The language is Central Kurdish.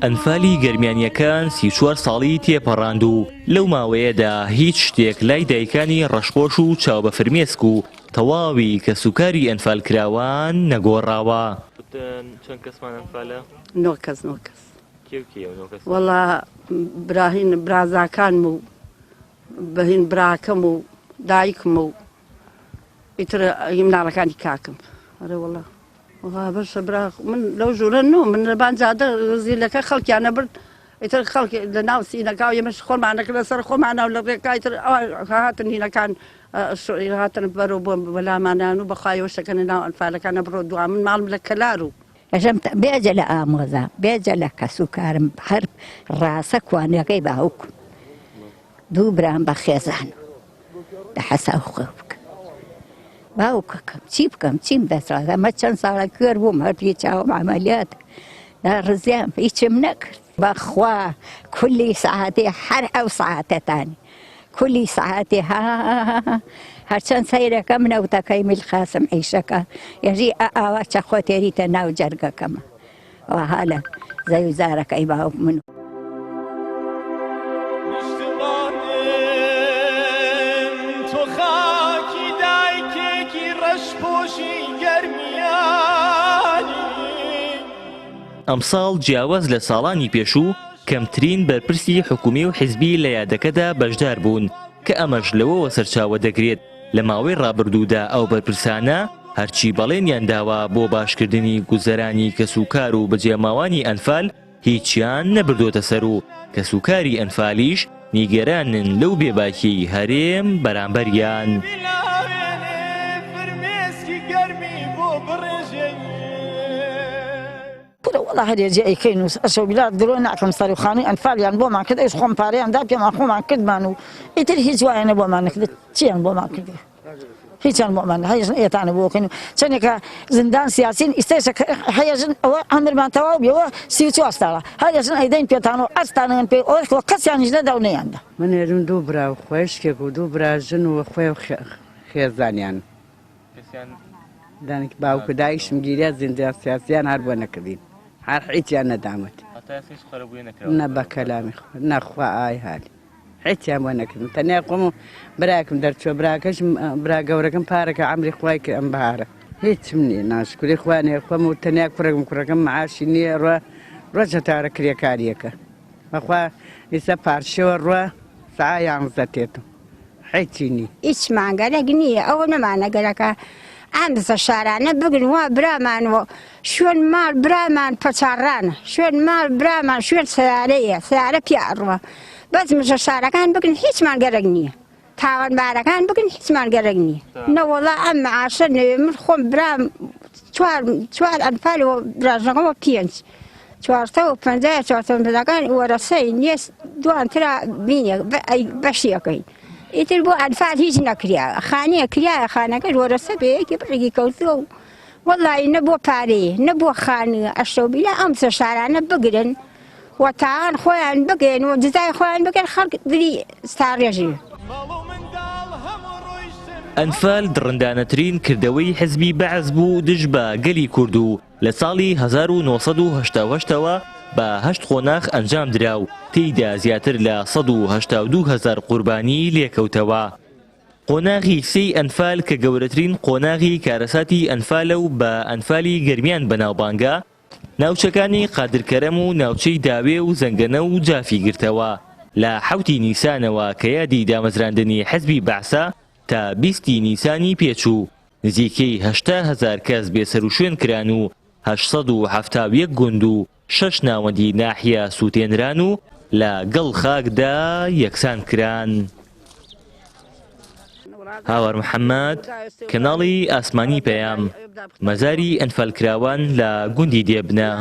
ئەنفالی گەرمیانیەکان 34 ساڵی تێپەڕاند و لەو ماوەیەدا هیچ شتێک لای دایکانی ڕەشپۆش و چاو بە فرمێسک و تەواوی کە سوکاری ئەنفال کراوان نەگۆڕاوە. چەند کەسمان ئەنفالە؟ 9 کەس. وەڵا براهین برازاکانم و بەهین براکەم و دایکم و ئیتر هیمناڵەکانی کاکم. ئەرێ وەڵا بەشە برا من لەو ژوورە نو من لە بانجادە زیلەکە خەڵکیانە برد ئیتر خەڵکی لە ناو سینەکە و ئێمەش خۆمانەکە لەسەر خۆمانە و لە ڕێکا ئیتر هاتن هینەکان هاتن بەرەو بۆ بەلامانیان و بەخوایەوە شەکەنە ناو ئەنفالەکانە بڕۆ دوام من ماڵم لە کەلار و بێجە لە ئامۆزا بێجە لە کەسوکارم هەر ڕاستە کوانەکەی باوکم دوو برام بە خێزان لە حەسا خۆ بکە باوکەکەم چی بکەم چیم دەسڕات ئەمە چەند ساڵە کوێر بووم هەردوی چاوم عملیات لا ڕزیان هیچم نەکرد بەخوا کولی ساعاتێ هەر ئەو ساعاتەتانی کولی ساعاتێ هەرچەند سەیرەکەم نەوتەکەی میلخاسم عیشەکە یەژی ئاوا چەخۆتێریتە ناو جەرگەکەمە ئەوە لە زەوی زارەکەی باوک من ئەمساڵ جیاواز لە ساڵانی پێشوو کەمترین بەرپرسی حکومی و حیزبی لە یادەکەدا بەشدار بوون کە ئەمەش لەوەوە سەرچاوە دەگرێت لە ماوەی ڕابردوودا ئەو بەرپرسانە هەرچی بەڵێنیان داوا بۆ باشکردنی گوزەرانی کەسوکار و بەجێماوانی ئەنفال هیچیان نەبردۆتە سەر و کەسوکاری ئەنفالیش نیگەرانن لەو بێباکی هەرێم بەرامبەریان. والله هەرێجی ئەیکەین و ئەشەو بیلات درۆ ناکەم سەرخانەی ئەنفالیان بۆمان کرد ئەوش خۆم پارەیان دا پێمان خۆمان کردمان و ئیتر هیچ وایەنە بۆمان نەکرد چیان بۆمان کردی هیچیان بۆمان هەیەژن ئێتانە بۆکەین و چەندێکە زندان سیاسین ئیستێشە هەیەژن ئەوە ئەمرمان تەواو بێەوە 34 ساڵە هەیەژن ئەیدەین پێتانەوە ئەستانیان پێ ئەوەوە کەسیانیش نەدا و نەیاندا من هێرم دوو برا و خۆشکێک و دوو براژن و خۆی خێزانیان دانێک باوکە دایکشم گیریا زیندان سیاسیان هەر بۆ نەکردین هەر هیچیان نەدامەت نە بە کەلامی نەخوا ئای هالی هیچیان بۆ نەکردن تەنیا قۆم و براکەم دەرچوە براکەشم برا گەورەکەم پارەکە ئەمری خوای کرد ئەم بەهارە هیچم نییە ناشکوری خوانێ خۆم و تەنیا کوڕەکەم معاشی نییە ڕۆژە تارە کرێکاریەکە بەخوا ئێستا پارشەوە ڕوە سعا 11 تێت و هیچی نی هیچ مانگەرێک نییە ئەوە نەمانەگەرەکە ئەم بزە شارانە بگرن وا برامانەوە شوێن ماڵ برامان پەچارڕانە شوێن ماڵ برامان شوێن سیارەیە سیارە پیاڕوە بەس مژە شارەکان بگرن هیچمان گەرەک نییە تاوانبارەکان بگرن هیچمان گەرەک نییە نەوەڵا ئەم معاشە نوێ من خۆم برام چوار ئەنفالەوە براژەکەمەوە 5 450 وەرەسەی نییە دوانترا بینێ بەشیەکەی ئیتر بۆ ئەنفال هیچ نەکریا خانەیە کریایە خانەکەش وەرەسە بەیەکی بڕێکی کەوتووە و وەڵی نەبووە پارەیە نەبووە خانە ئەشەوبیلا ئەم شارانە بگرن وەتاوان خۆیان بگەن و جزای خۆیان بگەن خەڵک دری ستاڕێژی. ئەنفال دڕندانەترین کردەوەی حزبی بەعز بوو دژ بە گەلی کورد و لە ساڵی 1970ەوە بە 8 خۆناغ ئەنجام درا و تێیدا زیاتر لە 182,000 قوربانی لێکەوتەوە. قۆناغی سێی ئەنفال کە گەورەترین قۆناغی کارەساتی ئەنفالە و بە ئەنفالی گەرمیان بەناوبانگە ناوچەکانی قادرکەرەم و ناوچەی داوێ و زەنگەنە و جافی گرتەوە لە 7 نیسانەوە کە یادی دامەزراندنی حزبی بەعسە تا 20 نیسانی پێچوو نزیکەی 80,000 کەس بێسەر و شوێن کران و 871 گوند و 6 ناوەندی ناحیە سووتێنران و لە گەڵ خاکدا یەکسان کران. هاوار محەممەد کەناڵی ئاسمانی پەیام مەزاری ئەنفالکراوان لە گوندی دێبنە.